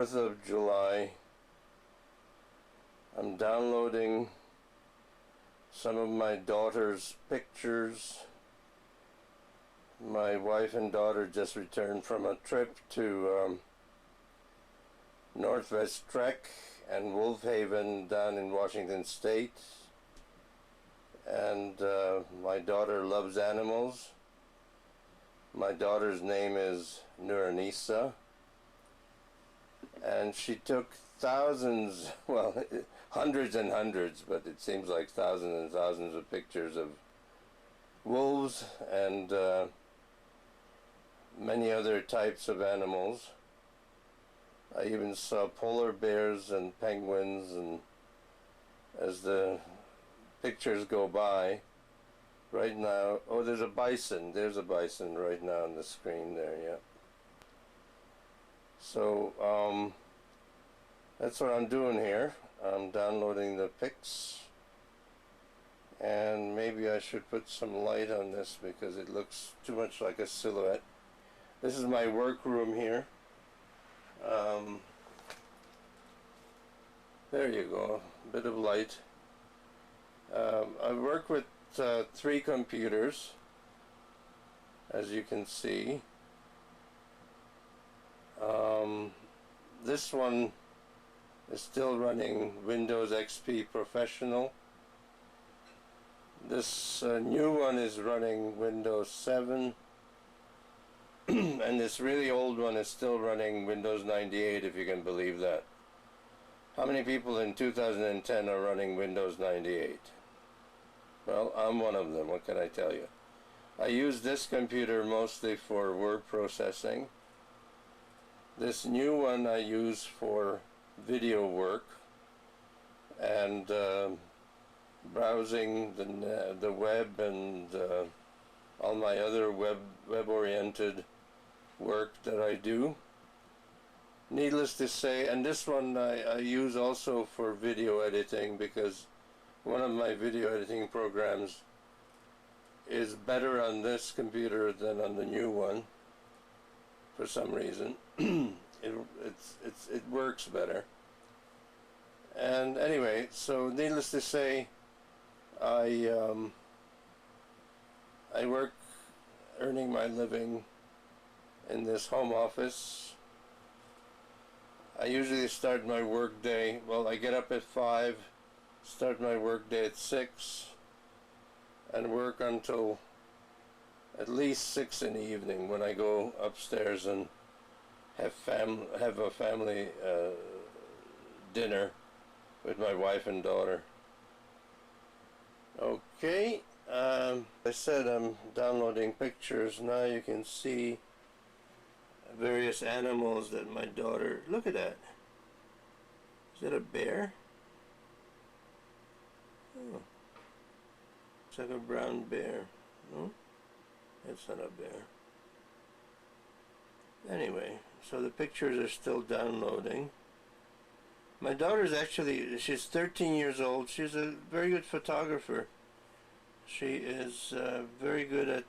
4th of July. I'm downloading some of my daughter's pictures. My wife and daughter just returned from a trip to Northwest Trek and Wolf Haven down in Washington State. And my daughter loves animals. My daughter's name is Nuranisa. And she took thousands, well, hundreds and hundreds, but it seems like thousands and thousands of pictures of wolves and many other types of animals. I even saw polar bears and penguins, and as the pictures go by, right now, oh, there's a bison. There's a bison right now on the screen there, yeah. So, that's what I'm doing here. I'm downloading the pics, and maybe I should put some light on this because it looks too much like a silhouette. This is my workroom here. There you go, a bit of light. I work with 3 computers, as you can see. This one is still running Windows XP Professional. This new one is running Windows 7. And this really old one is still running Windows 98, if you can believe that. How many people in 2010 are running Windows 98? Well, I'm one of them, what can I tell you? I use this computer mostly for word processing. This new one I use for video work and browsing the web and all my other web-oriented work that I do. Needless to say, and this one I use also for video editing, because one of my video editing programs is better on this computer than on the new one for some reason. It works better. And anyway, so needless to say, I work earning my living in this home office. I usually start my work day, well, I get up at 5, start my work day at 6, and work until at least 6 in the evening, when I go upstairs and have a family dinner with my wife and daughter. Okay, I said I'm downloading pictures. Now you can see various animals that my daughter, look at that. Is that a bear? Oh, it's like a brown bear. No, that's not a bear. Anyway, so the pictures are still downloading. My daughter's actually, she's 13 years old. She's a very good photographer. She is very good at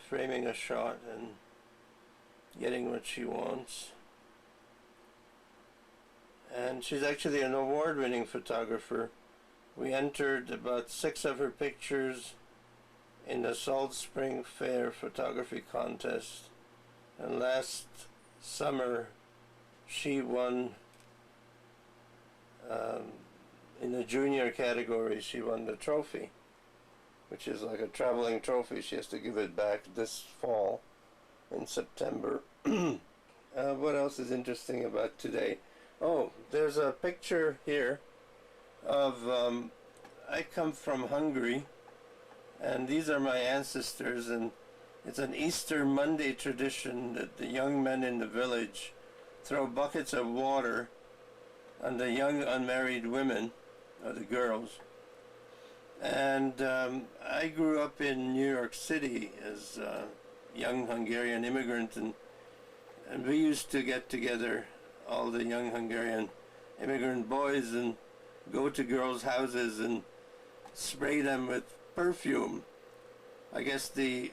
framing a shot and getting what she wants. And she's actually an award-winning photographer. We entered about 6 of her pictures in the Salt Spring Fair photography contest. And last summer she won, in the junior category, she won the trophy, which is like a traveling trophy. She has to give it back this fall in September. What else is interesting about today? Oh, there's a picture here of, I come from Hungary, and these are my ancestors, and it's an Easter Monday tradition that the young men in the village throw buckets of water on the young unmarried women, or the girls. And I grew up in New York City as a young Hungarian immigrant, and we used to get together, all the young Hungarian immigrant boys, and go to girls' houses and spray them with perfume. I guess the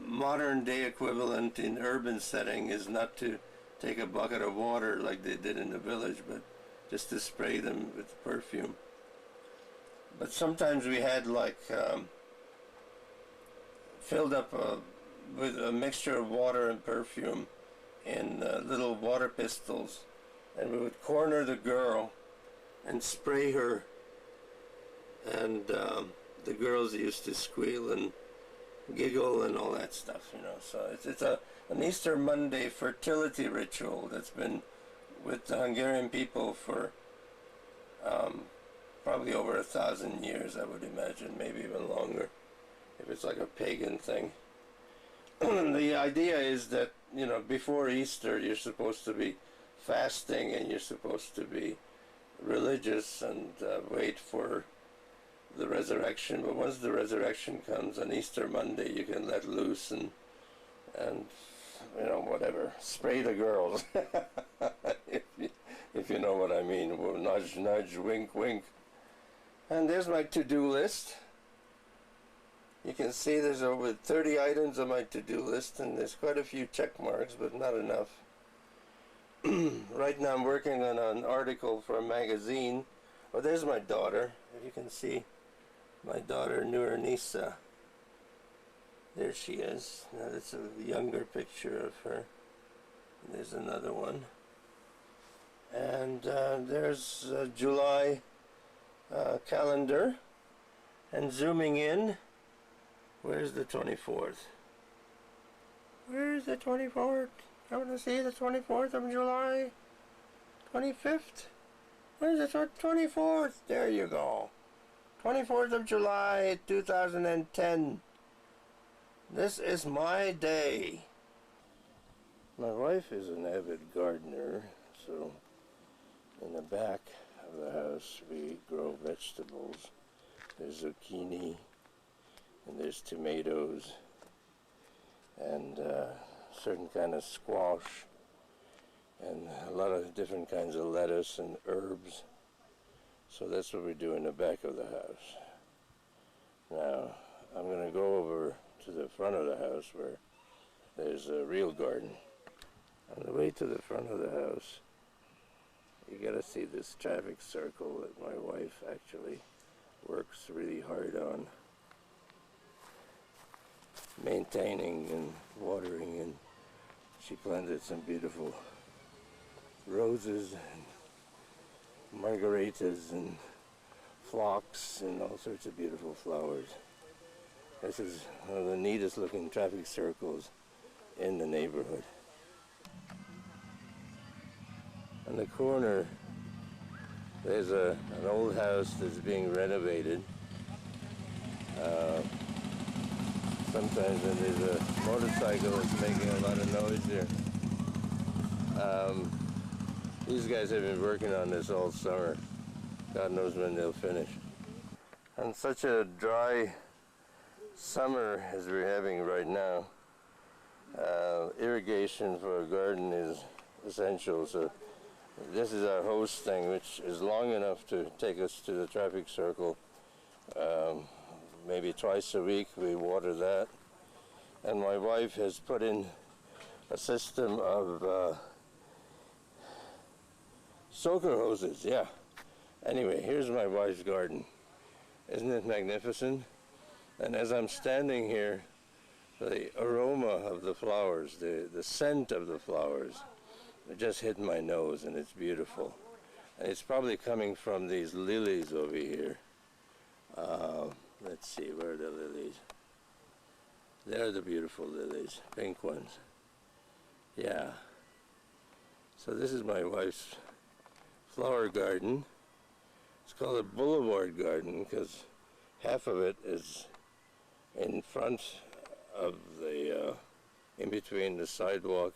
modern day equivalent in urban setting is not to take a bucket of water like they did in the village, but just to spray them with perfume. But sometimes we had like filled up with a mixture of water and perfume in little water pistols, and we would corner the girl and spray her, and the girls used to squeal and giggle and all that stuff, you know. So it's an Easter Monday fertility ritual that's been with the Hungarian people for probably over 1,000 years, I would imagine, maybe even longer, if it's like a pagan thing. The idea is that, you know, before Easter you're supposed to be fasting and you're supposed to be religious and wait for the resurrection. But once the resurrection comes on Easter Monday, you can let loose and you know, whatever, spray the girls. if you know what I mean. Well, nudge, nudge, wink, wink. And there's my to-do list. You can see there's over 30 items on my to-do list, and there's quite a few check marks, but not enough. Right now I'm working on an article for a magazine. Oh, there's my daughter. If you can see my daughter, Nisa. There she is. Now that's a younger picture of her. There's another one. And there's July calendar. And zooming in, where's the 24th? Where's the 24th? I want to see the 24th of July. 25th? Where's the 24th? There you go. 24th of July, 2010. This is my day. My wife is an avid gardener, so in the back of the house we grow vegetables. There's zucchini, and there's tomatoes, and certain kind of squash, and a lot of different kinds of lettuce and herbs. So that's what we do in the back of the house. Now, I'm going to go over to the front of the house where there's a real garden. On the way to the front of the house, you got to see this traffic circle that my wife actually works really hard on maintaining and watering, and she planted some beautiful roses and margaritas and phlox and all sorts of beautiful flowers. This is one of the neatest looking traffic circles in the neighborhood. On the corner there's an old house that's being renovated. Sometimes when there's a motorcycle that's making a lot of noise here. These guys have been working on this all summer. God knows when they'll finish. On such a dry summer as we're having right now, irrigation for a garden is essential. So this is our hose thing, which is long enough to take us to the traffic circle. Maybe twice a week we water that. And my wife has put in a system of soaker hoses, yeah. Anyway, here's my wife's garden. Isn't it magnificent? And as I'm standing here, the aroma of the flowers, the scent of the flowers, it just hit my nose, and it's beautiful. And it's probably coming from these lilies over here. Let's see, where are the lilies? They're the beautiful lilies, pink ones. Yeah. So this is my wife's flower garden. It's called a boulevard garden because half of it is in front of the, in between the sidewalk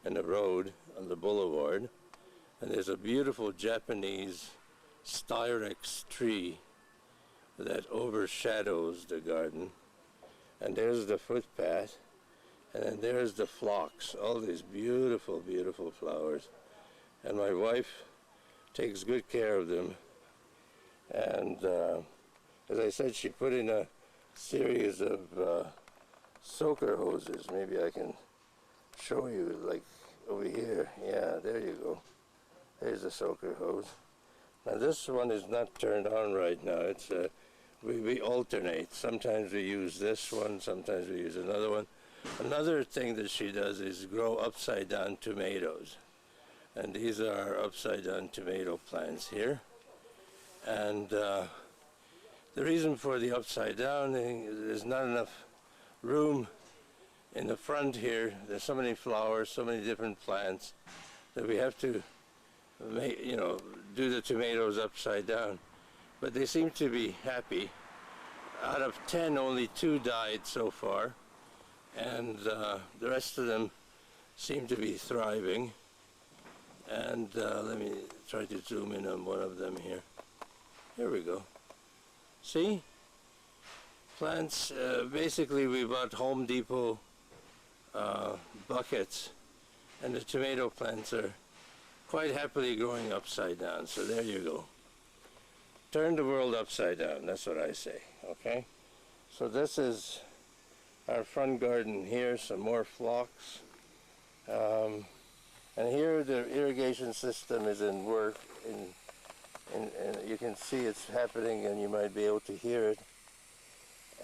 and the road on the boulevard. And there's a beautiful Japanese styrex tree that overshadows the garden. And there's the footpath, and then there's the phlox, all these beautiful, beautiful flowers. And my wife takes good care of them. And as I said, she put in a series of soaker hoses. Maybe I can show you, like over here. Yeah, there you go. There's the soaker hose. Now this one is not turned on right now. It's we alternate. Sometimes we use this one, sometimes we use another one. Another thing that she does is grow upside down tomatoes. And these are upside down tomato plants here. And the reason for the upside down is there's not enough room in the front here. There's so many flowers, so many different plants that we have to make, you know, do the tomatoes upside down. But they seem to be happy. Out of 10, only 2 died so far, and the rest of them seem to be thriving. And let me try to zoom in on one of them here. Here we go. See? Plants, basically we bought Home Depot buckets, and the tomato plants are quite happily growing upside down. So there you go. Turn the world upside down, that's what I say, okay? So this is our front garden here, some more phlox. And here the irrigation system is in work, and you can see it's happening and you might be able to hear it.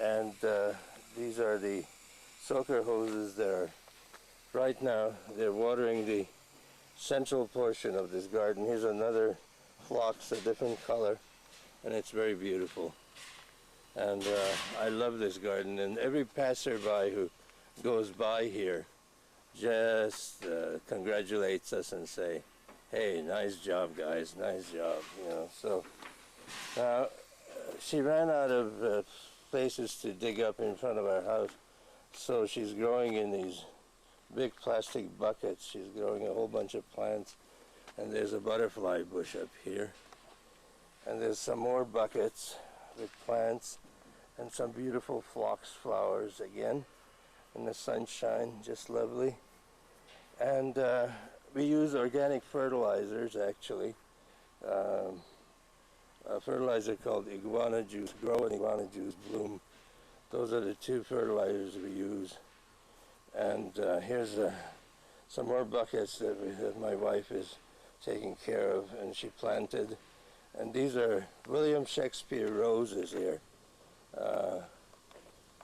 And these are the soaker hoses that are, right now, they're watering the central portion of this garden. Here's another phlox, a different color, and it's very beautiful. And I love this garden, and every passerby who goes by here just congratulates us and say, hey, nice job guys, nice job, you know. So now she ran out of places to dig up in front of our house, so she's growing in these big plastic buckets. She's growing a whole bunch of plants, and there's a butterfly bush up here, and there's some more buckets with plants and some beautiful phlox flowers again in the sunshine, just lovely. And we use organic fertilizers, actually. A fertilizer called iguana juice grow and iguana juice bloom. Those are the 2 fertilizers we use. And here's some more buckets that my wife is taking care of, and she planted. And these are William Shakespeare roses here.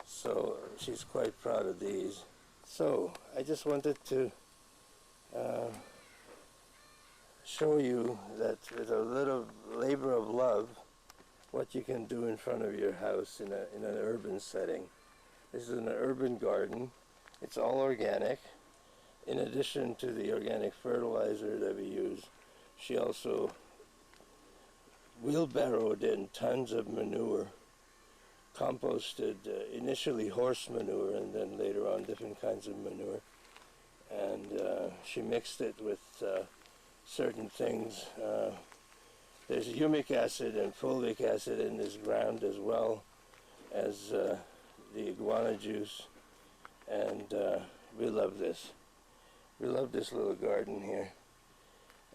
So she's quite proud of these. So I just wanted to show you that with a little labor of love, what you can do in front of your house in an urban setting. This is an urban garden. It's all organic. In addition to the organic fertilizer that we use, she also wheelbarrowed in tons of manure, composted initially horse manure and then later on different kinds of manure. And she mixed it with certain things. There's humic acid and fulvic acid in this ground, as well as the iguana juice. And we love this. We love this little garden here.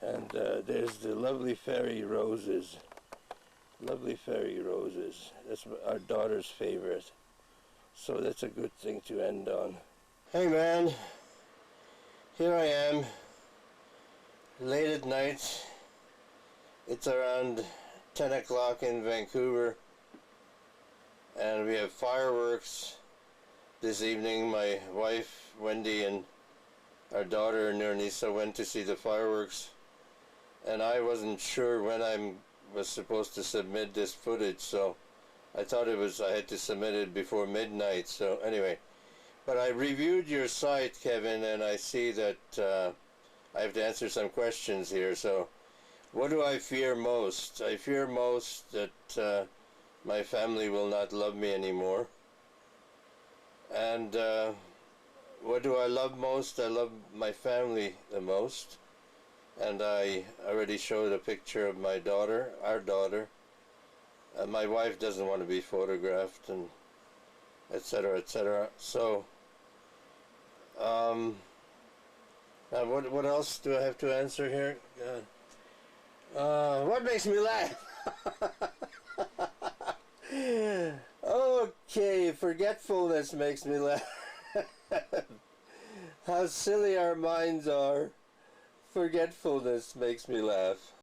And there's the lovely fairy roses. Lovely fairy roses. That's our daughter's favorite. So that's a good thing to end on. Hey man, here I am, late at night. It's around 10 o'clock in Vancouver, and we have fireworks this evening. My wife, Wendy, and our daughter, Nernisa, went to see the fireworks, and I wasn't sure when I was supposed to submit this footage, so I thought I had to submit it before midnight. So anyway, but I reviewed your site, Kevin, and I see that I have to answer some questions here. So what do I fear most? I fear most that my family will not love me anymore. And what do I love most? I love my family the most. And I already showed a picture of my daughter, our daughter. My wife doesn't want to be photographed, and etc., etc. So, now what else do I have to answer here? What makes me laugh? Okay, forgetfulness makes me laugh. How silly our minds are. Forgetfulness makes me laugh.